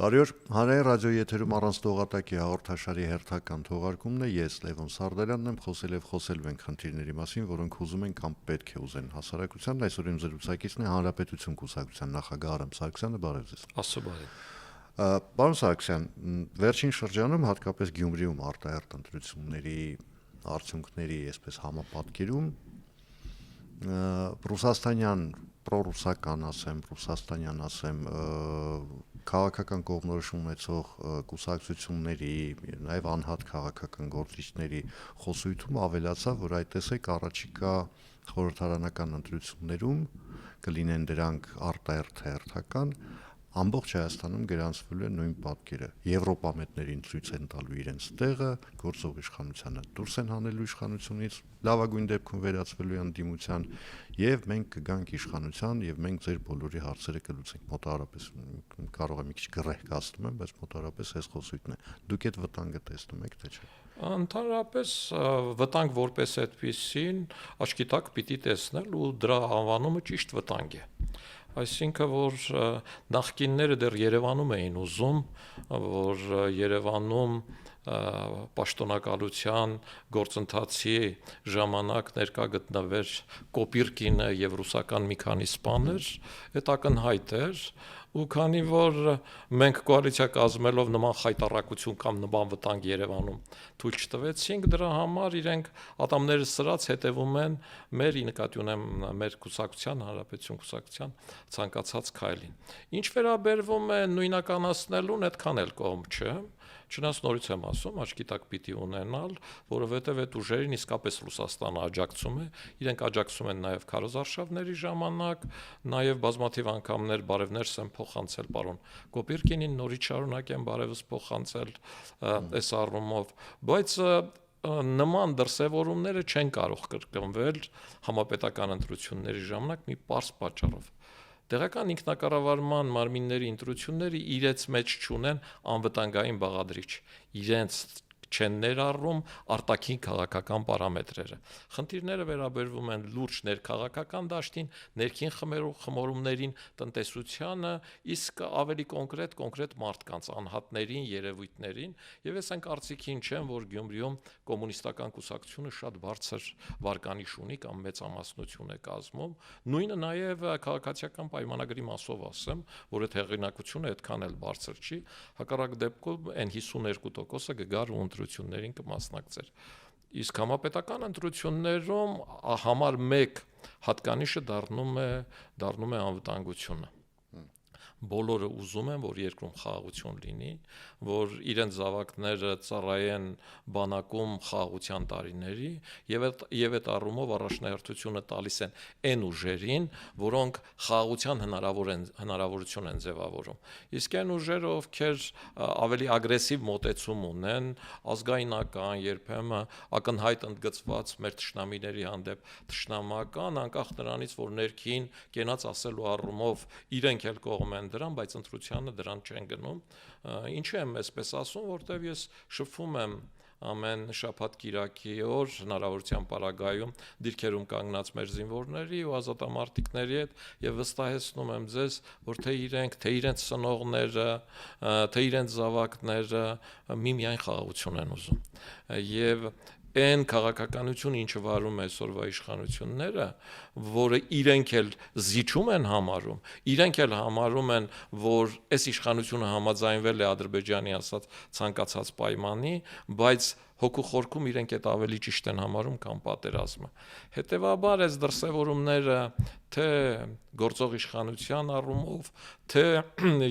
Բարի օր, հանրային ռադիոյի եթերում առանց տողատակի հաղորդաշարի հերթական թողարկումն է, ես Լևոն Սարդարյանն եմ, խոսելու ենք խնդիրների մասին, որոնք ուզում են կամ պետք է ուզեն հասարակությանն, այսօր իմ զրուցակիցն է Հանրապետություն կուսակցության նախագահ Արամ Սարգսյանը, բարև ձեզ։ Աստծո բարի։ Պարոն Սարգսյան, վերջին շրջանում հատկապես Գյումրիում արտահերթ ընտրությունների արդյունքների այսպես համապատկերում ռուսաստանյան պրոռուսական ռուսաստանյան քաղաքական կողմնորոշում ունեցող կուսակցությունների, նաև անհատ քաղաքական գործիչների խոսույթում ավելացավ, որ այդ տեսեք առաջիկա խորհրդարանական ընտրություններում կլինեն դրանք արտահերթ հերթական, ամբողջ Հայաստանում գրանցվելու է նույն պատկերը։ Եվրոպամետներին ցույց են տալու իրենց տեղը, գործող իշխանությանը դուրս են հանելու իշխանությունից, լավագույն դեպքում վերածվելու են դիմության, եւ մենք կգանք իշխանության եւ մենք ձեր բոլորի հարցերը կլուծենք։ Մոտավորապես կարող է մի քիչ գրեհկացնում եմ, բայց մոտավորապես այս խոսույթն է։ Դուք այդ վտանգը տեսնում եք, թե չէ։ Ընդհանրապես վտանգ որպես այդպեսին աչքի տակ պիտի տեսնել ու դրա անվանումը ճիշտ վտանգ է։ Այսինքն որ նախկինները դեռ Երևանում էին ուզում, որ Երևանում պաշտոնակալության գործընթացի ժամանակ ներկա գտնվեր Կոպիրկինը եւ ռուսական մի քանի սպաներ, այդ ակնհայտ էր, ու քանի որ մենք կոալիցիա կազմելով նման խայտառակություն կամ նման վտանգ Երևանում թույլ չտվեցինք, դրա համար իրենք ատամները սրած հետևում են մեր նկատի ունեմ մեր կուսակցության, Հանրապետություն կուսակցության ցանկացած քայլին։ Ինչ վերաբերվում է նույնականացնելուն, այդքան էլ կողմ չէ։ Չնայած նորից եմ ասում, աչքի տակ պիտի ունենալ, որովհետև այդ ուժերին իսկապես Ռուսաստանը աջակցում է, իրենք աջակցում են նաև քարոզարշավների ժամանակ, նաև բազմաթիվ անգամներ բարևներս են փոխանցել պարոն Կոպիրկինին, նորից շարունակեն բարևս փոխանցել այս առումով, բայց նման դրսևորումները չեն կարող կրկնվել համապետական ընտրությունների ժամանակ մի պարզ պատճառով։ Տեղական ինքնակառավարման մարմինների ընտրությունները իրենց մեջ չունեն անվտանգային բաղադրիչ, իրենց չեն ներառում արտաքին քաղաքական պարամետրերը։ Խնդիրները վերաբերվում են լուրջ ներքաղաքական դաշտին, ներքին խմորումներին, տնտեսությանը, իսկ ավելի կոնկրետ մարդկանց, անհատներին, երևույթներին, եւ ես այն կարծիքին չեմ, որ Գյումրիում կոմունիստական կուսակցությունը շատ բարձր վարկանիշ ունի կամ մեծամասնություն է կազմում։ Նույնը նաև քաղաքացիական պայմանագրի մասով ասեմ, որ այդ հեղինակությունը այդքան էլ բարձր չի, հակառակ դեպքում այն 52%-ը կգար ու ընտրություններին կմասնակցեր։ Իսկ համապետական ընտրություններում համար 1 հատկանիշը դառնում է անվտանգությունը։ Բոլորը ուզում են, որ երկրում խաղաղություն լինի, որ իրենց զավակները ծառայեն բանակում խաղաղության տարիների եւ այդ առումով առաջնահերթությունը տալիս են այն ուժերին, որոնք խաղաղության հնարավորություն են ձևավորում։ Իսկ այն ուժերը, ովքեր ավելի ագրեսիվ մոտեցում ունեն, ազգայնական, երբեմն ակնհայտ ընդգծված մեր թշնամիների հանդեպ թշնամական, անկախ նրանից, որ ներքին կենաց ասելու առումով իրենք էլ կողմ են դրան, բայց ընտրությանը դրան չեն գնում։ Ինչու եմ այսպես ասում, որտեվ ես շփվում եմ ամեն շաբաթ կիրակի օր հնարավորության պարագայում դիրքերում կանգնած մեր զինվորների ու ազատամարտիկների հետ եւ վստահեցնում եմ ձեզ, որ թե իրենց սնողները, թե իրենց զավակները միմիայն խաղաղություն են ուզում։ Եվ այն քաղաքականություն, ինչը վարում է այսօրվա իշխանությունները, որը իրենք էլ զիջում են համարում, իրենք էլ համարում են, որ այս իշխանությունը համաձայնվել է Ադրբեջանի ասած ցանկացած պայմանի, բայց հոգու խորքում իրենք այդ ավելի ճիշտ են համարում, քան պատերազմը։ Հետևաբար այս դրսևորումները թե գործող իշխանության առումով, թե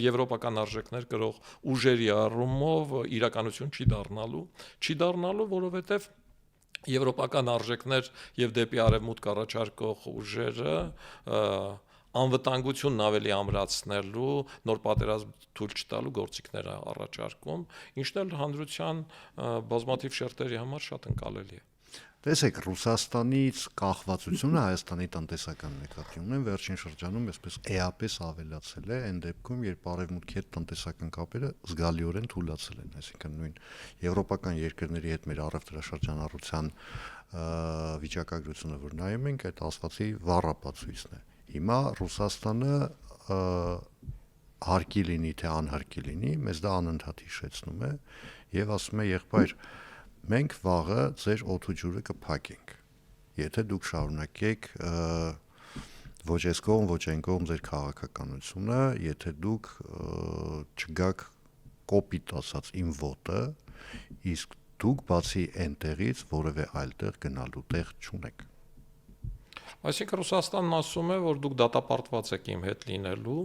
եվրոպական արժեքներ կրող ուժերի առումով իրականություն չի դառնալու, որովհետև եվրոպական արժեքներ եւ դեպի արևմուտք առաջարկող ուժերը անվտանգությունն ավելի ամրացնելու, նոր պատերազմ թույլ չտալու գործիքներ առաջարկում, ինչն էլ հանրության բազմաթիվ շերտերի համար շատ ընկալելի է։ Տեսեք, Ռուսաստանից կախվածությունը Հայաստանի տնտեսական նկատի ունեն վերջին շրջանում այսպես էապես ավելացել է այն դեպքում, երբ արևմուտքի հետ տնտեսական կապերը զգալիորեն թուլացել են, այսինքն նույն եվրոպական երկրների հետ մեր առևտրաշրջանառության վիճակագրությունը, որ նայում ենք, այդ ասվածի վառ ապացույցն է։ Հիմա Ռուսաստանը հարկի լինի թե անհարկի լինի, մեզ դա անընդհատ հիշեցնում է եւ ասում է եղբայր, մենք վաղը ձեր օդու ջուրը կփակենք, եթե դուք շարունակեք ոչ այս կողմ, ոչ այն կողմ ձեր քաղաքականությունը, եթե դուք չգաք կոպիտ ասած իմ ոտը, իսկ դուք բացի այնտեղից որևէ այլտեղ գնալու տեղ չունեք։ Այսինքն Ռուսաստանն ասում է, որ դուք դատապարտված եք իմ հետ լինելու,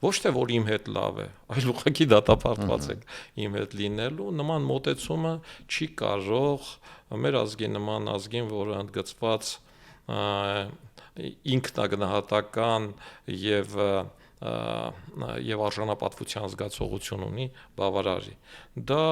ոչ թե որ իմ հետ լավ է, այլ ուղղակի դատապարտված եք իմ հետ լինելու, նման մոտեցումը չի կարող մեր ազգի նման ազգին, որը ընդգծված ինքնագնահատական եւ արժանապատվության զգացողություն ունի, բավարարի։ Դա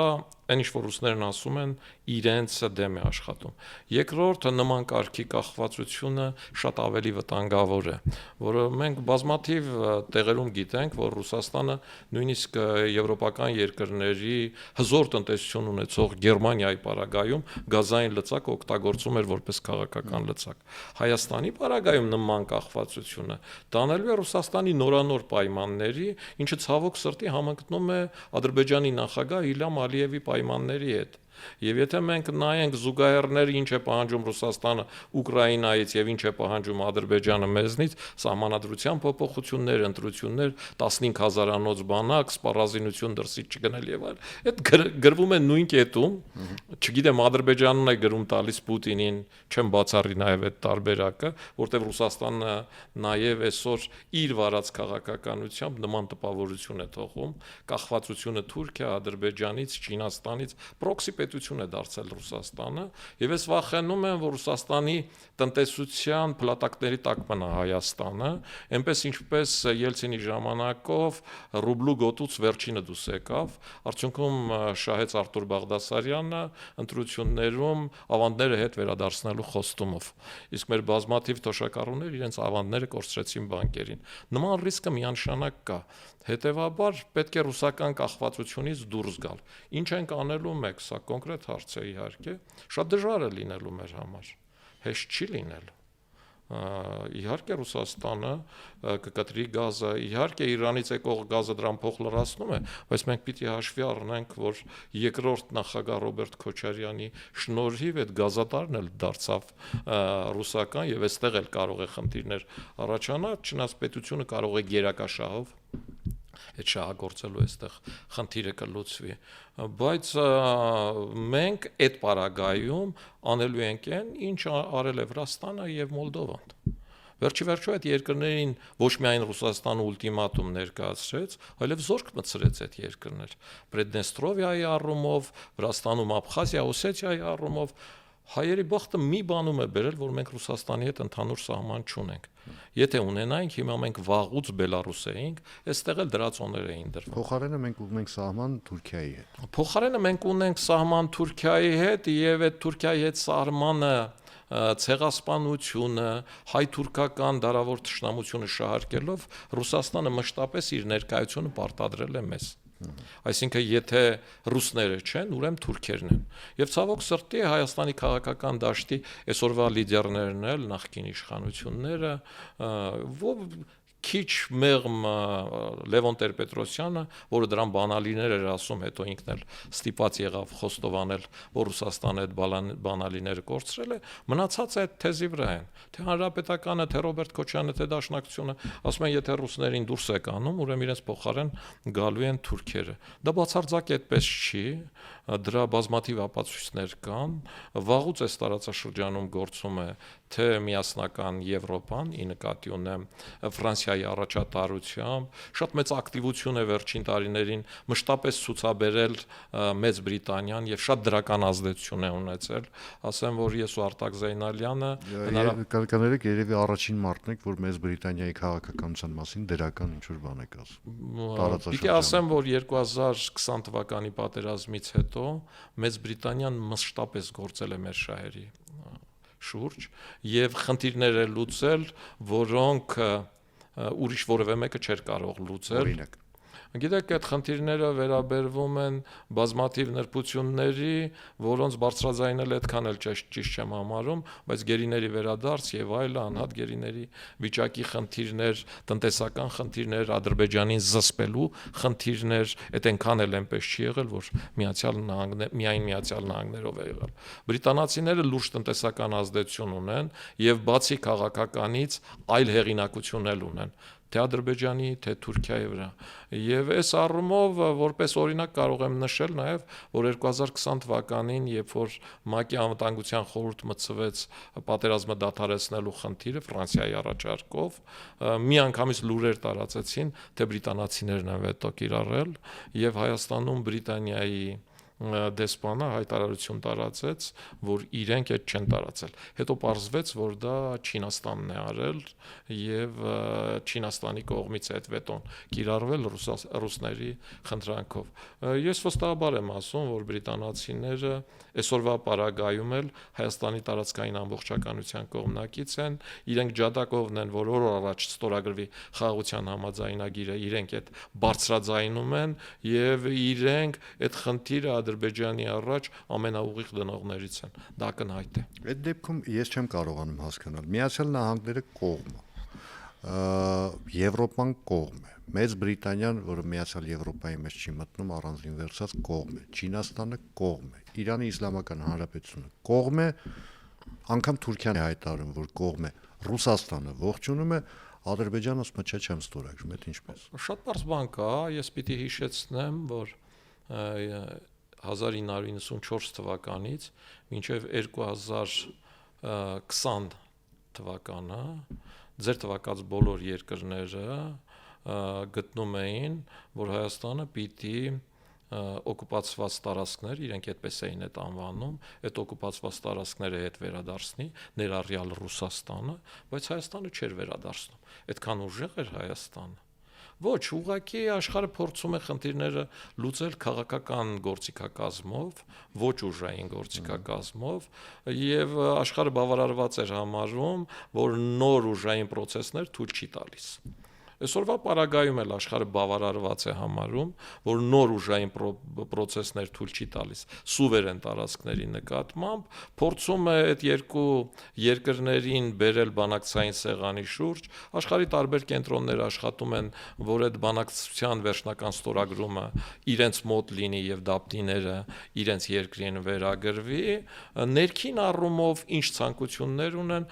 այն ինչ որ ռուսներն ասում են, իրենց դեմ է աշխատում։ Երկրորդը նման կարգի կախվածությունը շատ ավելի վտանգավոր է, որը մենք բազմաթիվ տեղերում գիտենք, որ Ռուսաստանը նույնիսկ եվրոպական երկրների հզոր տնտեսություն ունեցող Գերմանիայի պարագայում գազային լծակ օգտագործում էր որպես քաղաքական լծակ։ Հայաստանի պարագայում նման կախվածությունը տանելու է Ռուսաստանի նորանոր պայմանների, ինչը ցավոք սրտի համընկնում է Ադրբեջանի նախագահ Իլհամ Ալիևի պայմանների հետ։ Եվ եթե մենք նայենք զուգահեռները ինչ է պահանջում Ռուսաստանը Ուկրաինայից եւ ինչ է պահանջում Ադրբեջանը մեզնից, սահմանադրության փոփոխություններ, ընտրություններ, 15000-անոց բանակ, սպառազինություն դրսից չգնել եւ այլ, այդ գրվում է նույն կետում, չգիտեմ Ադրբեջանն է գրում տալիս Պուտինին, չեմ բացառի նաեւ այդ տարբերակը, որտեղ Ռուսաստանը նաեւ այսօր իր վարած քաղաքականությամբ նման տպավորություն է թողում, կախվածությունը Թուրքիա, Ադրբեջանից, Չինաստանից, պրոքսի պետություն է դարձել Ռուսաստանը, եւ ես վախենում եմ, որ Ռուսաստանի տնտեսության փլատակների տակ մնա Հայաստանը, այնպես ինչպես Ելցինի ժամանակով ռուբլու գոտուց վերջինը դուրս եկավ, արդյունքում շահեց Արտուր Բաղդասարյանը ընտրություններում ավանդները հետ վերադարձնելու խոստումով։ Իսկ մեր բազմաթիվ թոշակառուներ իրենց ավանդները կորցրեցին բանկերին։ Նման ռիսկը միանշանակ կա։ Հետևաբար պետք է ռուսական կախվածությունից դուրս գալ։ Ինչ ենք անելու մեկ, սա կոնկրետ հարց է իհարկե, շատ դժվար է լինելու մեր համար, հեշտ չի լինելու։ Իհարկե Ռուսաստանը կկտրի գազը, իհարկե Իրանից եկող գազը դրան փոխ լրացնում է, բայց մենք պիտի հաշվի առնենք, որ երկրորդ նախագահ Ռոբերտ Քոչարյանի շնորհիվ այդ գազատարն էլ դարձավ ռուսական եւ այստեղ էլ կարող է խնդիրներ առաջանալ, չնայած պետությունը կարող է գերակաշահով այդ շահագործելու այստեղ խնդիրը կլուծվի, բայց մենք այդ պարագայում անելու ենք այն, ինչ արել է Վրաստանը եւ Մոլդովան։ Վերջիվերջո այդ երկրներին ոչ միայն Ռուսաստանը ուլտիմատում ներկայացրեց, այլև զորք մտցրեց այդ երկրներ։ Պրեդնեստրովիայի առումով, Վրաստանում Աբխազիա, Օսեթիայի առումով հայերի բախտը մի բանում է բերել, որ մենք Ռուսաստանի հետ ընդհանուր սահման չունենք։ Եթե ունենայինք, հիմա մենք վաղուց Բելարուս էինք, այստեղ էլ դրածոներ էին դրվում։ Փոխարենը մենք ունենք սահման Թուրքիայի հետ։ Փոխարենը մենք ունենք սահման Թուրքիայի հետ եւ այդ Թուրքիայի հետ սահմանը ցեղասպանությունը, հայ-թուրքական դարավոր թշնամությունը շահարկելով Ռուսաստանը մշտապես իր ներկայությունը պարտադրել է մեզ։ Այսինքն եթե ռուսները չեն, ուրեմն թուրքերն են։ Եվ ցավոք սրտի Հայաստանի քաղաքական դաշտի այսօրվա լիդերներն էլ նախկին իշխանությունները քիչ մեղմ Լևոն Տեր-Պետրոսյանը, որը դրան բանալիներ էր ասում, հետո ինքն էլ ստիպված եղավ խոստովանել, որ Ռուսաստանը այդ բանալիները կորցրել է, մնացած այդ թեզի վրա են։ Թե Հանրապետականը, թե Ռոբերտ Քոչարյանը, թե Դաշնակցությունը ասում են, եթե ռուսներին դուրս եք անում, ուրեմն իրենց փոխարեն գալու են թուրքերը։ Դա բացարձակ այդպես չի, դրա բազմաթիվ ապացույցներ կան, վաղուց այս տարածաշրջանում գործում է թե միասնական Եվրոպան, ի նկատի ունեմ Ֆրանսիայի առաջատարությամբ, շատ մեծ ակտիվություն է վերջին տարիներին մշտապես ցուցաբերել Մեծ Բրիտանիան եւ շատ դրական ազդեցություն է ունեցել, ասեմ, որ ես ու Արտակ Զեյնալյանը կներեք երևի առաջին մարդն եք, որ Մեծ Բրիտանիայի քաղաքականության մասին դրական ինչ-որ բան եք ասում։ Պիտի ասեմ, որ 2020 թվականի պատերազմից հետո Մեծ Բրիտանիան մշտապես գործել է մեր շահերի շուրջ եւ խնդիրներ է լուծել, որոնք ուրիշ որևէ մեկը չէր կարող լուծել։ Գիտեք, այդ խնդիրները վերաբերվում են բազմաթիվ նրբությունների, որոնց բարձրաձայնել այդքան էլ ճիշտ չեմ համարում, բայց գերիների վերադարձ եւ այլն, անհատ գերիների վիճակի խնդիրներ, տնտեսական խնդիրներ, Ադրբեջանին զսպելու խնդիրներ, այդ այնքան էլ այնպես չի եղել, որ միայն Միացյալ Նահանգներով է եղել։ Բրիտանացիները լուրջ տնտեսական ազդեցություն ունեն եւ բացի քաղաքականից այլ հեղինակություն էլ ունեն թե Ադրբեջանի, թե Թուրքիայի վրա։ Եվ այս առումով որպես օրինակ կարող եմ նշել նաև, որ 2020 թվականին, երբ որ ՄԱԿ-ի անվտանգության խորհուրդ մտցվեց պատերազմը դադարեցնելու խնդիրը Ֆրանսիայի առաջարկով, միանգամից լուրեր տարածեցին, թե բրիտանացիներն են վետո կիրառել եւ Հայաստանում Բրիտանիայի դեսպանը հայտարարություն տարածեց, որ իրենք այդ չեն տարածել։ Հետո պարզվեց, որ դա Չինաստանն է արել եւ Չինաստանի կողմից այդ վետոն կիրառվել ռուսների խնդրանքով։ Ես վստահաբար եմ ասում, որ բրիտանացիները այսօրվա պարագայում էլ Հայաստանի տարածքային ամբողջականության կողմնակից են, իրենք ջատագովն են, որ օր առաջ ստորագրվի խաղաղության համաձայնագիրը, իրենք այդ բարձրաձայնում են եւ իրենք այդ խնդիրը Ադրբեջանի առաջ ամենաուղիղ դնողներից են։ Դա կնհայտ է։ Այդ դեպքում ես չեմ կարողանում հասկանալ։ Միացյալ Նահանգները կողմ է, Եվրոպան կողմ է, Մեծ Բրիտանիան, որը Միացյալ Եվրոպայի մեջ չի մտնում, առանձին վերցած կողմ է, Չինաստանը կողմ է, Իրանի Իսլամական Հանրապետությունը կողմ է, անգամ Թուրքիան է հայտարարում, որ կողմ է, Ռուսաստանը ողջունում է, Ադրբեջանը ասում է, չէ, չեմ ստորագրում, այդ ինչպես։ Շատ բարձ բան կա, ես պիտի հիշեցնեմ, որ 1994 թվականից մինչև 2020 թվականը ձեր թվակած բոլոր երկրները գտնում էին, որ Հայաստանը պիտի օկուպացված տարածքներ, իրենք այդպես էին այդ անվանում, այդ օկուպացված տարածքները հետ վերադարձնի, ներառյալ Ռուսաստանը, բայց Հայաստանը չէր վերադարձնում։ Այդքան ուժեղ էր Հայաստանը։ Ոչ, ուղղակի աշխարհը փորձում է խնդիրները լուծել քաղաքական գործիքակազմով, ոչ ուժային գործիքակազմով, եւ աշխարհը բավարարված էր համարում, որ նոր ուժային process-ներ թույլ չի տալիս։ Այսօրվա պարագայում էլ աշխարհը բավարարված է համարում, որ նոր ուժային process-ներ թույլ չի տալիս սուվերեն տարածքների նկատմամբ, փորձում է այդ երկու երկրներին բերել բանակցային սեղանի շուրջ, աշխարհի տարբեր կենտրոններ աշխատում են, որ այդ բանակցության վերջնական ստորագրումը իրենց մոտ լինի եւ դապտիները իրենց երկրին վերագրվի, ներքին առումով ինչ ցանկություններ ունեն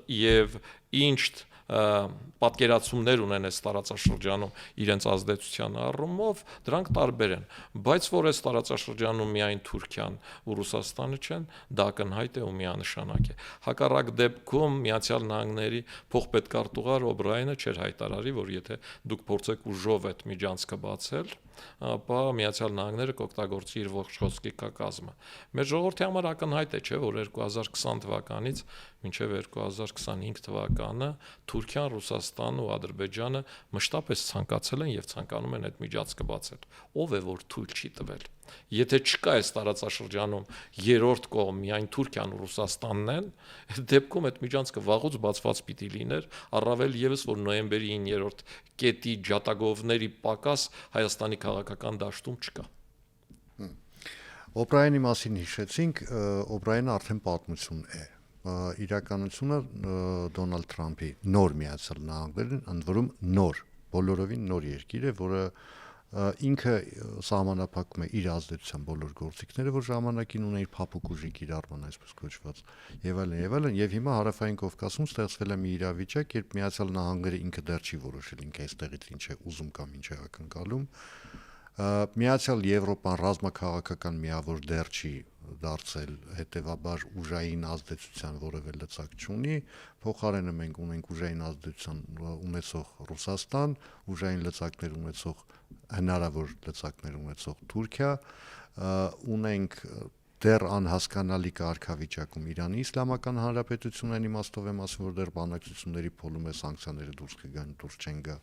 եւ ինչ պատկերացումներ ունեն այս տարածաշրջանում իրենց ազդեցության առումով, դրանք տարբեր են, բայց որ այս տարածաշրջանում միայն Թուրքիան ու Ռուսաստանը չեն, դա կնհայտ է ու միանշանակ է։ Հակառակ դեպքում Միացյալ Նահանգների փոխպետքարտուղար Օբրայենը չէր հայտարարի, որ եթե դուք փորձեք ուժով այդ միջանցքը բացել, ապա Միացյալ Նահանգները կօգտագործի իր ողջ խոսքի կազմը։ Մեր ժողովրդի համար ակնհայտ է, չէ, որ 2020 թվականից մինչև 2025 թվականը Թուրքիան, Ռուսաստանն ու Ադրբեջանը մշտապես ցանկացել են եւ ցանկանում են այդ միջանցքը բացել։ Ով է որ թույլ չի տվել։ Եթե չկա այս տարածաշրջանում երրորդ կողմ միայն Թուրքիան ու Ռուսաստանն են, այդ դեպքում այդ միջանցքը վաղուց բացված պիտի լիներ, առավել եւս որ նոյեմբերի 9-րդ կետի ջատագովների պակաս Հայաստանի քաղաքական դաշտում չկա։ Օբրայենի մասին հիշեցինք, Օբրայենը արդեն պատմություն է։ Իրականությունը Դոնալդ Թրամփի նոր Միացյալ Նահանգներն ընդ որում նոր, բոլորովին նոր երկիր է, որը ինքը սահմանափակում է իր ազդեցության բոլոր գործիքները, որ ժամանակին ունեին փափուկ ուժի կիրառման, այսպես կոչված, եւ այլն, եւ հիմա Հարավային Կովկասում ստեղծվել է մի իրավիճակ, երբ Միացյալ Նահանգները ինքը դեռ չի որոշել ինքը այստեղից ինչ է ուզում կամ ինչ է ակնկալում, Միացյալ Եվրոպան ռազմաքաղաքական միավոր դեռ չի դարձել, հետեւաբար ուժային ազդեցության որևէ լծակ չունի, փոխարենը մենք ունենք ուժային ազդեցության ունեցող Ռուսաստան, ուժային լծակներ ունեցող հնարավոր լծակներ ունեցող Թուրքիա, ունենք դեռ անհասկանալի կարգավիճակում Իրանի Իսլամական Հանրապետությունը, այն իմաստով եմ ասում, որ դեռ բանակցությունների փուլում է սանկցիաները դուրս կգան, դուրս չեն գա,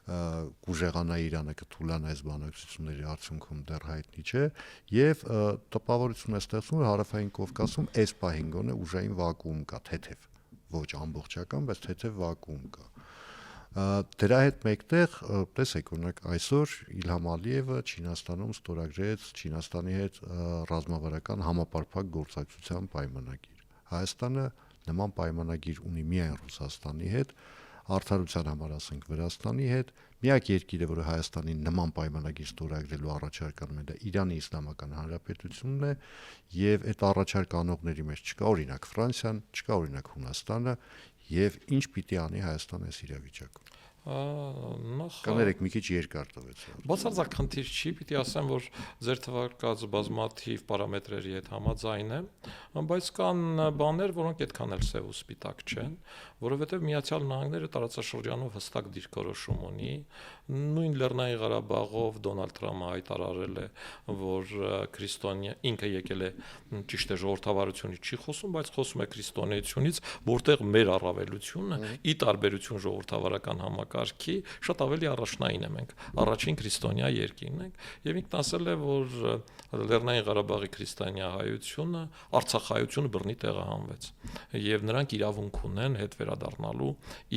կուժեղանա Իրանը, կթուլանա այս բանակցությունների արդյունքում դեռ հայտնի չէ, եւ տպավորություն է ստեղծում, որ Հարավային Կովկասում այս պահին գոնե ուժային վակուում կա, թեթև, ոչ ամբողջական, բայց թեթև վակուում կա։ Դրա հետ մեկտեղ տեսեք, օրինակ այսօր Իլհամ Ալիևը Չինաստանում ստորագրեց Չինաստանի հետ ռազմավարական համապարփակ գործակցության պայմանագիր։ Հայաստանը նման պայմանագիր ունի միայն Ռուսաստանի հետ, արդարության համար ասենք Վրաստանի հետ, միակ երկիրը, որը Հայաստանին նման պայմանագիր ստորագրելու առաջարկ անում է, դա Իրանի Իսլամական Հանրապետությունն է, եւ այդ առաջարկ անողների մեջ չկա օրինակ Ֆրանսիան, չկա օրինակ Հունաստանը, եւ ինչ պիտի անի Հայաստանը այս իրավիճակում։ Կներեք, մի քիչ երկար տվեց։ Բացարձակ խնդիր չի, պիտի ասեմ, որ ձեր թվարկած բազմաթիվ պարամետրերի հետ համաձայն եմ, բայց կան բաներ, որոնք այդքան էլ սև ու սպիտակ չեն, որովհետև Միացյալ Նահանգները տարածաշրջանով հստակ դիրքորոշում ունի, նույն Լեռնային Ղարաբաղով Դոնալդ Թրամփը հայտարարել է, որ քրիստոնյա ինքը եկել է ճիշտ է ժողովրդավարությունից չի խոսում, բայց խոսում է քրիստոնեությունից, որտեղ մեր առավելությունը ի տարբերություն ժողովրդավարական համակարգի շատ ավելի առաջնային է, մենք առաջին քրիստոնյա երկիրն ենք, եւ ինքն ասել է, որ Լեռնային Ղարաբաղի քրիստոնյա հայությունը, Արցախայությունը բռնի տեղահանվեց եւ նրանք իրավունք ունեն հետ վերադառնալու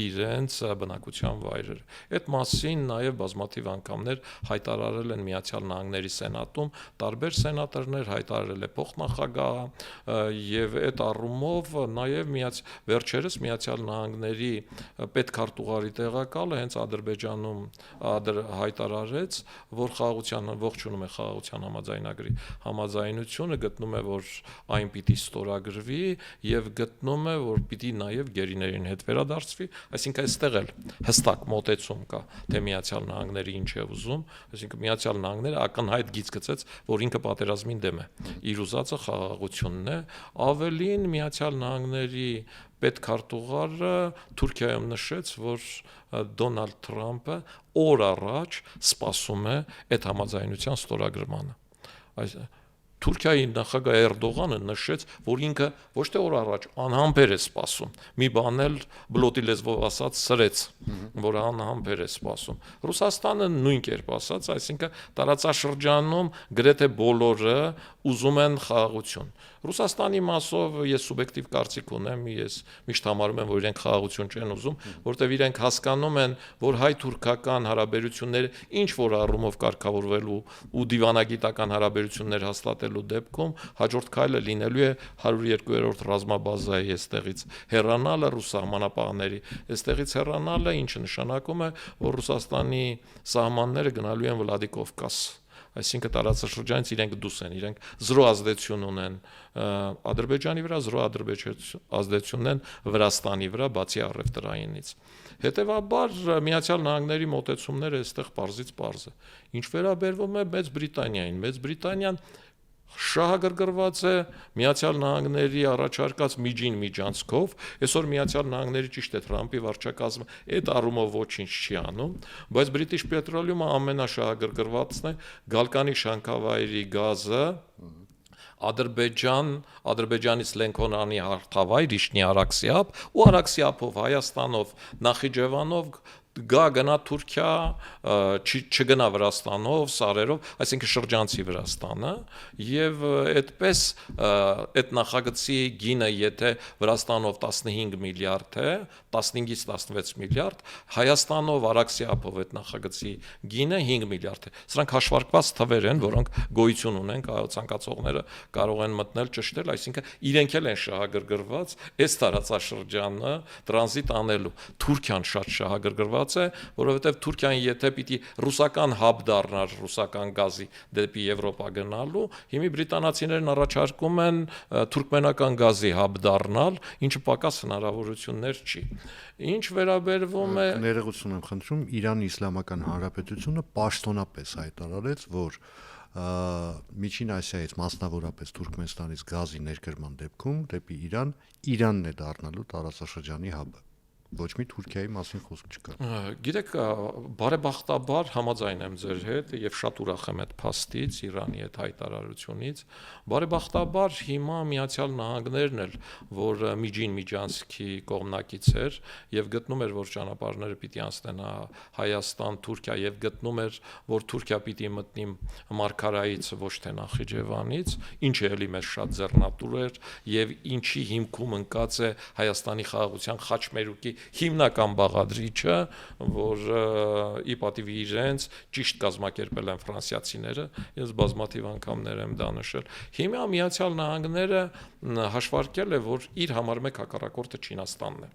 իրենց բնակության վայրեր։ Այդ մասին նաև բազմաթիվ անգամներ հայտարարել են Միացյալ Նահանգների Սենատում, տարբեր սենատորներ հայտարարել է փոխնախագահը եւ այդ առումով նաև վերջերս Միացյալ Նահանգների պետքարտուղարի տեղակալը հենց Ադրբեջանում հայտարարեց, որ խաղաղության ողջունում է խաղաղության համաձայնագրի համաձայնությունը, գտնում է, որ այն պիտի ստորագրվի եւ գտնում է, որ պիտի նաև գերիներին հետ վերադարձվի, այսինքն այստեղ էլ հստակ մոտեցում կա, թե Միացյալ Նահանգները ինչ է ուզում, այսինքն Միացյալ Նահանգները ակնհայտ գիծ գծեց, որ ինքը պատերազմին դեմ է։ Իր ուզածը խաղաղությունն է, ավելին Միացյալ Նահանգների պետքարտուղարը Թուրքիայում նշեց, որ Դոնալդ Թրամփը օր առաջ սպասում է այդ համաձայնության ստորագրմանը։ Թուրքիայի նախագահ Էրդողանը նշեց, որ ինքը ոչ թե օր առաջ անհամբեր է սպասում։ Մի բան էլ բլոտի լեզվով ասած սրեց, որ անհամբեր է սպասում։ Ռուսաստանը նույն կերպ ասած, այսինքն տարածաշրջանում գրեթե բոլորը ուզում են խաղաղություն։ Ռուսաստանի մասով ես սուբյեկտիվ կարծիք ունեմ, ես միշտ համարում եմ, որ իրենք խաղաղություն չեն ուզում, որտեղ իրենք հասկանում են, որ հայ-թուրքական հարաբերությունները ինչ որ առումով կարգավորվելու ու դիվանագիտական հարաբերություններ հաստատելու դեպքում հաջորդ քայլը լինելու է 102-րդ ռազմաբազայի այստեղից հեռանալը ռուս սահմանապահների, այստեղից հեռանալը, ինչը նշանակում է, որ Ռուսաստանի սահմանները գնալու են Վլադիկովկազ, այսինքն տարածաշրջանից իրենք դուրս են, իրենք զրո ազդեցություն ունեն Ադրբեջանի վրա, զրո ազդեցություն ունեն Վրաստանի վրա, բացի առևտրայինից։ Հետևաբար Միացյալ Նահանգների մոտեցումները այստեղ պարզից պարզ է։ Ինչ վերաբերվում է Մեծ Բրիտանիային, Մեծ Բրիտանիան շահագրգռված է Միացյալ Նահանգների առաջարկած միջին միջանցքով, այսօր Միացյալ Նահանգների ճիշտ է Թրամփի վարչակազմը այդ առումով ոչինչ չի անում, բայց British Petroleum-ը ամենաշահագրգռվածն է, Գալկանի շանքավայրի գազը Ադրբեջանից Լենքոնանի հարթավայր Իջնի Արաքսիապ ու Արաքսիապով Հայաստանով Նախիջևանով գնա Թուրքիա, չգնա Վրաստանով, Սարերով, այսինքն շրջանցի Վրաստանը եւ այդպես այդ նախագծի գինը եթե Վրաստանով 15 միլիարդ է, 15-ից 16 միլիարդ, Հայաստանով Արաքսիապով այդ նախագծի գինը 5 միլիարդ է։ Սրանք հաշվարկված թվեր են, որոնք գոյություն ունեն, ցանկացողները կարող են մտնել ճշտել, այսինքն իրենք էլ են շահագրգռված այս տարածաշրջանը տրանզիտ անելու։ Թուրքիան շատ շահագրգռված է, որովհետև Թուրքիան եթե պիտի ռուսական հաբ դառնար ռուսական գազի դեպի Եվրոպա գնալու, հիմի բրիտանացիներն առաջարկում են թուրքմենական գազի հաբ դառնալ, ինչը պակաս հնարավորություններ չի։ Ինչ վերաբերվում է ներողություն եմ խնդրում, Իրանի Իսլամական Հանրապետությունը պաշտոնապես հայտարարեց, որ Միջին Ասիայից մասնավորապես Թուրքմենստանից գազի ներկրման դեպքում դեպի Իրանն է դառնալու տարածաշրջանի հաբը։ Ոչ մի Թուրքիայի մասին խոսք չկա։ Գիտեք, բարեբախտաբար համաձայն եմ ձեր հետ եւ շատ ուրախ եմ այդ փաստից, Իրանի այդ հայտարարությունից։ Բարեբախտաբար հիմա Միացյալ Նահանգներն էլ, որ միջին միջանցքի կողմնակից էր եւ գտնում էր, որ ճանապարհները պիտի անցնեն Հայաստան, Թուրքիա եւ գտնում էր, որ Թուրքիա պիտի մտնի Մարգարայից ոչ թե Նախիջևանից, ինչը էլի մեզ շատ ձեռնատուր էր եւ ինչի հիմքում ընկած է Հայաստանի խաղաղության խաչմերուկի հիմնական բաղադրիչը, որ ի պատիվի իրենց ճիշտ կազմակերպել են ֆրանսիացիները, ես բազմաթիվ անգամներ եմ դա նշել։ Հիմա Միացյալ Նահանգները հաշվարկել է, որ իր համար մեկ հակառակորդը Չինաստանն է,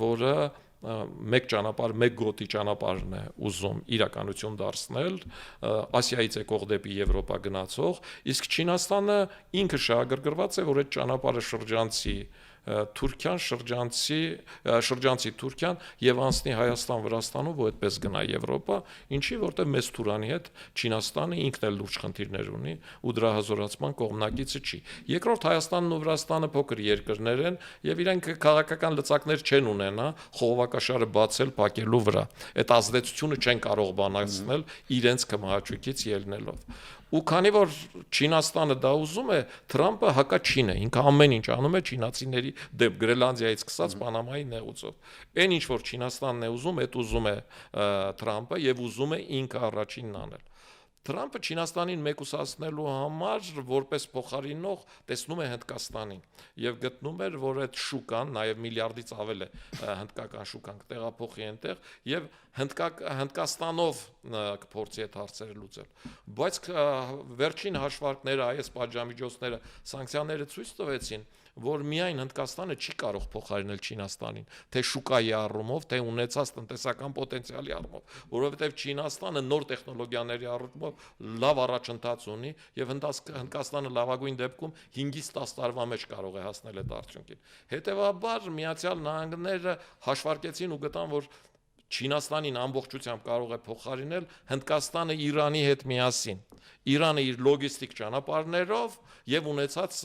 որը մեկ ճանապարհ, մեկ գոտի ճանապարհն է ուզում իրականություն դարձնել, Ասիայից եկող դեպի Եվրոպա գնացող, իսկ Չինաստանը ինքը շահագրգռված է, որ այդ ճանապարհը շրջանցի Թուրքիան, շրջանցի Թուրքիան եւ անցնի Հայաստան, Վրաստանով ու այդպես գնա Եվրոպա, ինչի որտեղ մեծ Թուրանի հետ Չինաստանը ինքն էլ լուրջ խնդիրներ ունի ու դրա հզորացման կողմնակիցը չի։ Երկրորդ Հայաստանն ու Վրաստանը փոքր երկրներ են եւ իրենք քաղաքական լծակներ չեն ունենա խողովակաշարը բացել, փակելու վրա։ Այդ ազդեցությունը չեն կարող բանակցնել իրենց կմահաճույքից ելնելով։ Ու քանի որ Չինաստանը դա ուզում է, Թրամփը հակաչին է, ինքը ամեն ինչ անում է չինացիների դեպ Գրենլանդիայից սկսած Պանամայի նեղուցով։ Այն ինչ որ Չինաստանն է ուզում, այդ ուզում է Թրամփը եւ ուզում է ինքը առաջինն անել։ Թրամփը Չինաստանին մեկուսացնելու համար որպես փոխարինող տեսնում է Հնդկաստանին եւ գտնում էր, որ այդ շուկան, նաեւ միլիարդից ավել է հնդկական շուկան կտեղափոխի այնտեղ եւ Հնդկաստանով կփորձի այդ հարցերը լուծել։ Բայց վերջին հաշվարկները, այս պատժամիջոցները, սանկցիաները ցույց տվեցին, որ միայն Հնդկաստանը չի կարող փոխարինել Չինաստանին, թե շուկայի առումով, թե ունեցած տնտեսական պոտենցիալի առումով, որովհետև Չինաստանը նոր տեխնոլոգիաների առումով լավ առաջընթաց ունի եւ Հնդկաստանը լավագույն դեպքում 5-ից 10 տարվա մեջ կարող է հասնել այդ արդյունքին։ Հետևաբար Միացյալ Նահանգները հաշվարկեցին ու գտան, որ Չինաստանին ամբողջությամբ կարող է փոխարինել Հնդկաստանը Իրանի հետ միասին։ Իրանը իր լոգիստիկ ճանապարհներով եւ ունեցած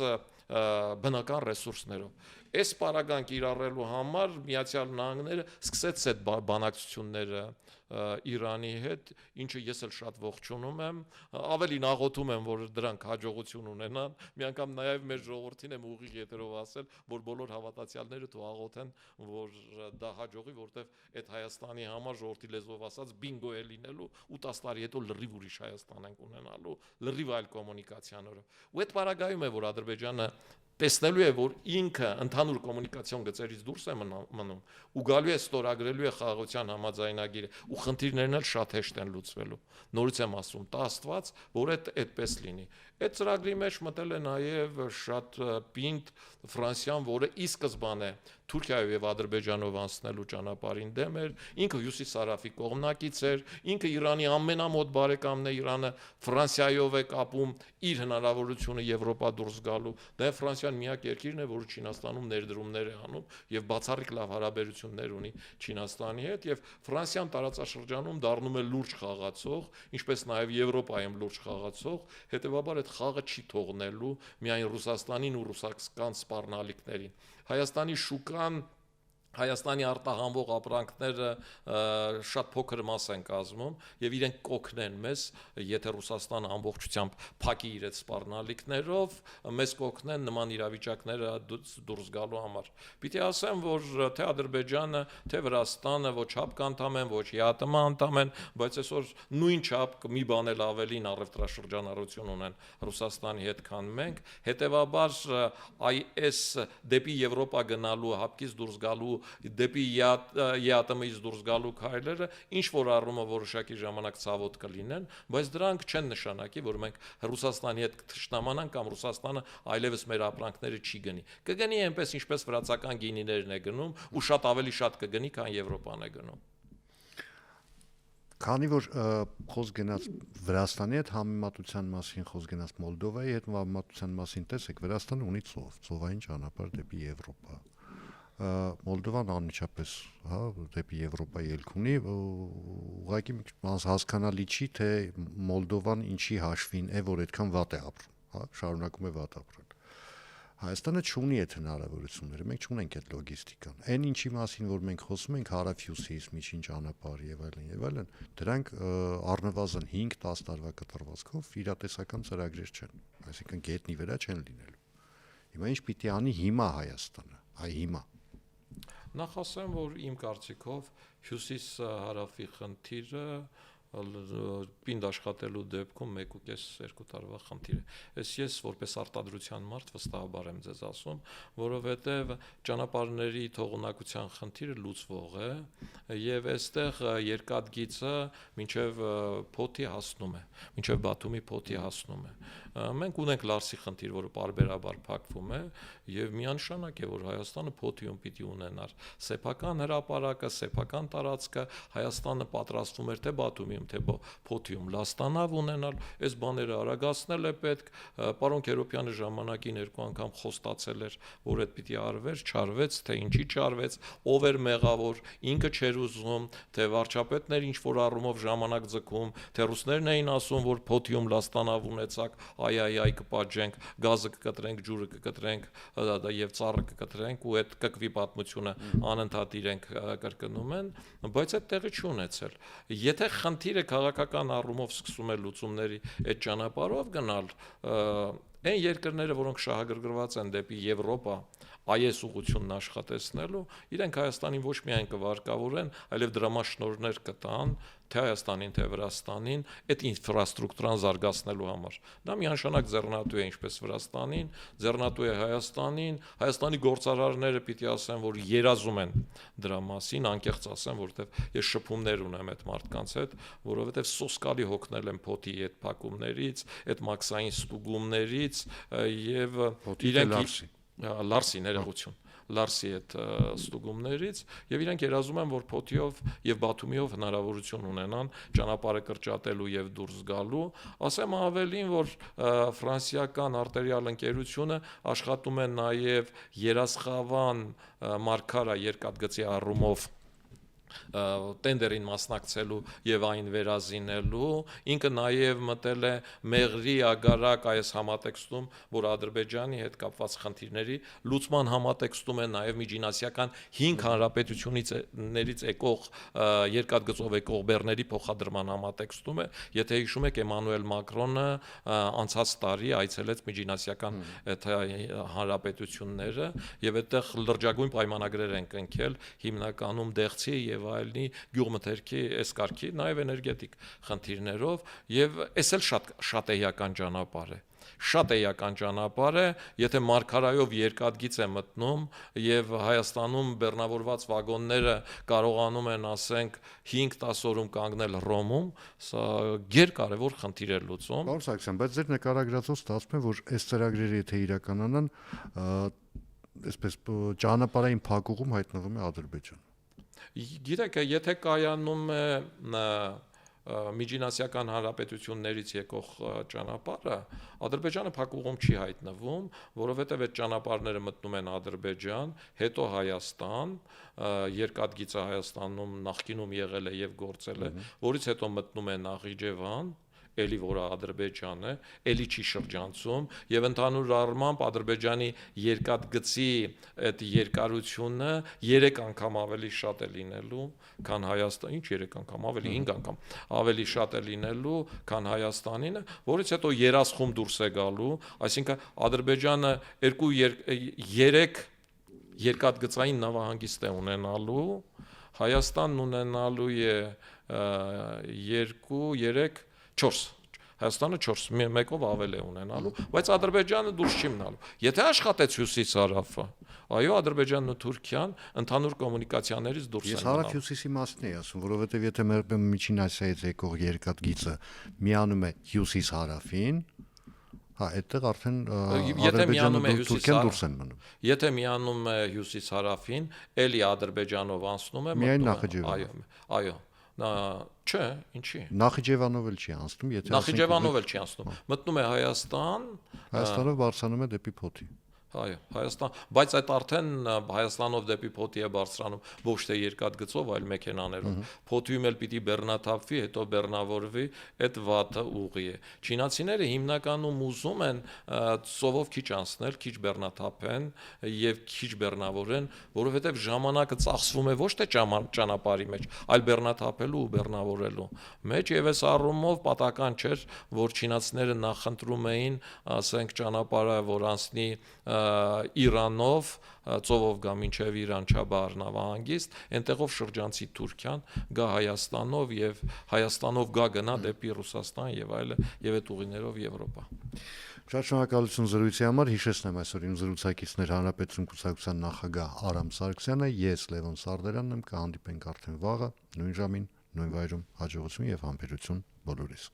բնական ռեսուրսներով։ Այս պարագան կիրառելու համար Միացյալ Նահանգները սկսեց այդ բանակցությունները Իրանի հետ, ինչը ես էլ շատ ողջունում եմ, ավելին աղոթում եմ, որ դրանք հաջողություն ունենան։ Մի անգամ նաև մեր ժողովրդին եմ ուղիղ եթերով ասել, որ բոլոր հավատացյալները թող աղոթեն, որ դա հաջողի, որտեվ այդ Հայաստանի համար ժողովրդի լեզվով ասած բինգո է լինելու ու 10 տարի հետո լրիվ ուրիշ Հայաստան ենք ունենալու, լրիվ այլ կոմունիկացիաներով։ Ու այդ պարագայում է, որ Ադրբեջանը տեսնելու է, որ ինքը ընդհանուր կոմունիկացիոն գծերից դուրս է մնում ու գալու է ստորագրելու է խաղաղության համաձայնագիրը ու խնդիրներն էլ շատ հեշտ են լուծվելու։ Նորից եմ ասում, տա Աստված, որ այդպես լինի։ Այդ ծրագրի մեջ մտել է նաև շատ պինդ Ֆրանսիան, որը ի սկզբանե Թուրքիայով եւ Ադրբեջանով անցնելու ճանապարհին դեմ էր, ինքը Հյուսիսարավի կողմնակից էր, ինքը Իրանի ամենամոտ բարեկամն է, Իրանը Ֆրանսիայով է կապում իր հնարավորությունը Եվրոպա դուրս գալու։ Դա Ֆրանսիան միակ երկիրն է, որը Չինաստանում ներդրումներ է անում եւ բացառիկ լավ հարաբերություններ ունի Չինաստանի հետ եւ Ֆրանսիան տարածաշրջանում դառնում է լուրջ խաղացող, ինչպես նաեւ Եվրոպայում լուրջ խաղացող, հետեւաբար այդ խաղը չի թողնելու միայն Ռուսաստանին ու ռուսական սպառնալիքներին։ Հայաստանի շուկան Հայաստանի արտահանվող ապրանքները շատ փոքր մաս են կազմում եւ իրենք կօգնեն մեզ, եթե Ռուսաստանը ամբողջությամբ փակի իր այդ սպառնալիքներով, մեզ կօգնեն նման իրավիճակները դուրս գալու համար։ Պիտի ասեմ, որ թե Ադրբեջանը, թե Վրաստանը ոչ ՀԱՊԿ անդամ են, ոչ ԵԱՏՄ անդամ են, բայց այսօր նույն չափ մի բան էլ ավելին առևտրաշրջանառություն ունեն Ռուսաստանի հետ, քան մենք։ Հետևաբար այս դեպի Եվրոպա գնալու, ՀԱՊԿ-ից դուրս գալու դեպի ԵԱՏՄ-ից դուրս գալու քայլերը ինչ որ առումով որոշակի ժամանակ ցավոտ կլինեն, բայց դրանք չեն նշանակի, որ մենք Ռուսաստանի հետ կթշնամանանք կամ Ռուսաստանը այլևս մեր ապրանքները չի գնի։ Կգնի այնպես, ինչպես վրացական գինիներն է գնում ու շատ ավելի շատ կգնի, քան Եվրոպան է գնում։ Քանի որ խոսք գնաց Վրաստանի հետ համեմատության մասին, խոսք գնաց Մոլդովայի հետ համեմատության մասին, տեսեք, Վրաստանը ունի ծովային ճանապարհ դեպի Եվրոպա։ Մոլդովան անմիջապես, հա, դեպի Եվրոպա ելք ունի, ուղղակի հասկանալի չի, թե Մոլդովան ինչի հաշվին է, որ այդքան վատ է ապրում, հա, շարունակում է վատ ապրել։ Հայաստանը չունի այդ հնարավորությունները, մենք չունենք այդ լոգիստիկան։ Այն ինչի մասին, որ մենք խոսում ենք, հարավ-հյուսիս, միջին ճանապարհ եւ այլն, դրանք առնվազն 5-10 տարվա կտրվածքով իրատեսական ծրագրեր չեն, այսինքն գետնի վրա չեն լինելու։ Հիմա ինչ պիտի անի հիմա Հայաստանը, հիմա։ Նախ ասեմ, որ իմ կարծիքով հյուսիս-հարավի խնդիրը պինդ աշխատելու դեպքում 1.5-2 տարվա խնդիր է։ Այս ես որպես արտադրության մարդ վստահաբար եմ ձեզ ասում, որովհետև ճանապարհների թողունակության խնդիրը լուծվող է եւ այստեղ երկաթգիծը մինչեւ Փոթի հասնում է, մինչեւ Բաթումի Փոթի հասնում է։ Մենք ունենք Լարսի խնդիր, որը պարբերաբար փակվում է եւ միանշանակ է, որ Հայաստանը Փոթիում պիտի ունենար սեփական հրապարակը, սեփական տարածքը, Հայաստանը պատրաստվում էր թե Բաթումիում, թե Փոթիում լաստանավ ունենալ, այս բաները արագացնել է պետք, պարոն Քերոբյանը ժամանակին 2 անգամ խոստացել էր, որ այդ պիտի արվեր, չարվեց, թե ինչի չարվեց, ով էր մեղավոր, ինքը չէր ուզում, թե վարչապետներ ինչ որ առումով ժամանակ ձգում, թե ռուսներն էին ասում, որ Փոթիում լաստանավ ունեցակ, այ կպատժենք, գազը կկտրենք, ջուրը կկտրենք, եւ ծառը կկտրենք ու այդ կկվի պատմությունը անընդհատ իրենք կրկնում են, բայց այդ տեղի չունեցել։ Եթե խնդիրը քաղաքական առումով սկսում է լուծումների այդ ճանապարհով գնալ, այն երկրները, որոնք շահագրգռված են դեպի Եվրոպա, այս ուղղությունն աշխատեցնելու, իրենք Հայաստանին ոչ միայն կվարկավորեն, այլև դրամաշնորհներ կտան, թե Հայաստանին, թե Վրաստանին, այդ ինֆրաստրուկտուրան զարգացնելու համար։ Դա միանշանակ ձեռնատու է ինչպես Վրաստանին, ձեռնատու է Հայաստանին, Հայաստանի գործարարները պիտի ասեն, որ երազում են դրա մասին, անկեղծ ասեմ, որովհետև ես շփումներ ունեմ այդ մարդկանց հետ, որովհետև սոսկալի հոգնել եմ Փոթի այդ փակումներից, այդ մաքսային ստուգումներից եւ իրենք Լարսի ներողություն Լարսի այդ ստուգումներից եւ իրենք երազում են, որ Փոթիով եւ Բաթումիով հնարավորություն ունենան ճանապարհը կրճատելու եւ դուրս գալու, ասեմ ավելին, որ ֆրանսիական արտերիալ ընկերությունը աշխատում է նաեւ Երասխավան Մարգարա երկաթգծի առումով տենդերին մասնակցելու եւ այն վերազինելու, ինքը նաեւ մտել է Մեղրի ագարակ այս համատեքստում, որ Ադրբեջանի հետ կապված խնդիրների լուծման համատեքստում է նաեւ միջինասիական 5 հանրապետություններից եկող երկաթգծով եկող բեռների փոխադրման համատեքստում է, եթե հիշում եք Էմանուել Մակրոնը անցած տարի այցելեց միջինասիական հանրապետությունները եւ այդտեղ լրջագույն պայմանագրեր են կնքել հիմնականում դեղցի եւ այլնի գյուղմթերքի այս կարգի, նաև էներգետիկ խնդիրներով եւ այս էլ շատ էական ճանապարհ է։ Շատ էական ճանապարհ է, եթե Մարգարայով երկաթգիծ է մտնում եւ Հայաստանում բեռնավորված վագոնները կարողանում են, ասենք, 5-10 օրում կանգնել Հռոմում, սա գերկարևոր խնդիր է լուծում։ Պարոն Սարգսյան, բայց ձեր նկարագրածով ստացվում է, որ այս ծրագրերը եթե իրականանան, այսպես ճանապարհային փակուղում հայտնվում է Ադրբեջան։ Գիտեք, եթե կայանում է միջինասիական հանրապետություններից եկող ճանապարհը, Ադրբեջանը փակուղում չի հայտնվում, որովհետև այդ ճանապարհները մտնում են Ադրբեջան, հետո Հայաստան, երկաթգիծը Հայաստանում նախկինում եղել է եւ գործել է, որից հետո մտնում է Նախիջևան, էլի որը Ադրբեջան է, էլի չի շրջանցում եւ ընդհանուր առմամբ Ադրբեջանի երկաթգծի այդ երկարությունը 3 անգամ ավելի շատ է լինելու, քան Հայաստան, ինչ 3 անգամ, ավելի 5 անգամ ավելի շատ է լինելու, քան Հայաստանինը, որից հետո երասխում դուրս է գալու, այսինքն Ադրբեջանը 2-3 երկաթգծային նավահանգիստ է ունենալու, Հայաստանն ունենալու է 2-3 4 Հայաստանը 4 մեկով ավել է ունենալու, բայց Ադրբեջանը դուրս չի մնալու։ Եթե աշխատեց հյուսիս-հարավը, այո, Ադրբեջանն ու Թուրքիան ընդհանուր կոմունիկացիաներից դուրս են մնալու։ Ես հարավ-հյուսիսի մասն էի ասում, որովհետև եթե Միջին Ասիայից եկող երկաթգիծը միանում է հյուսիս-հարավին, հա, այդտեղ արդեն Ադրբեջանը ու Թուրքիան դուրս են մնում։ Եթե միանում է հյուսիս-հարավին, էլի Ադրբեջանով անցնում է, միայն Նախիջևանով։ Այո, չէ, ինչի։ Նախիջևանով էլ չի անցնում, եթե Նախիջևանով էլ չի անցնում։ Մտնում է Հայաստան, Հայաստանով բարձրանում է դեպի Փոթի։ Այո, Հայաստան, բայց այդ արդեն Հայաստանով դեպի Փոթի է բարձրանում ոչ թե երկաթգծով, այլ մեքենաներով։ Փոթիում էլ պիտի բեռնաթափվի, հետո բեռնավորվի, այդ վատը ուղի է։ Չինացիները հիմնականում ուզում են ծովով քիչ անցնել, քիչ բեռնաթափեն եւ քիչ բեռնավորեն, որովհետեւ ժամանակը ծախսվում է ոչ թե ճանապարհի մեջ, այլ բեռնաթափելու ու բեռնավորելու մեջ եւ այս առումով պատահական չէր, որ չինացիները նախընտրում էին, ասենք, ճանապարհը, որ անցնի Իրանով ծովով գա մինչև Իրան Չաբահար նավահանգիստ, այնտեղով շրջանցի Թուրքիան, գա Հայաստանով եւ Հայաստանով գնա դեպի Ռուսաստան եւ այլը եւ այդ ուղիներով Եվրոպա։ Շատ շնորհակալություն զրույցի համար։ Հիշեցնեմ այսօր իմ զրուցակիցներ Հանրապետություն կուսակցության նախագահ Արամ Սարգսյանը, ես Լևոն Սարդարյանն եմ, կհանդիպենք արդեն վաղը նույն ժամին, նույն վայրում, հաջողություն եւ համբերություն բոլորիս։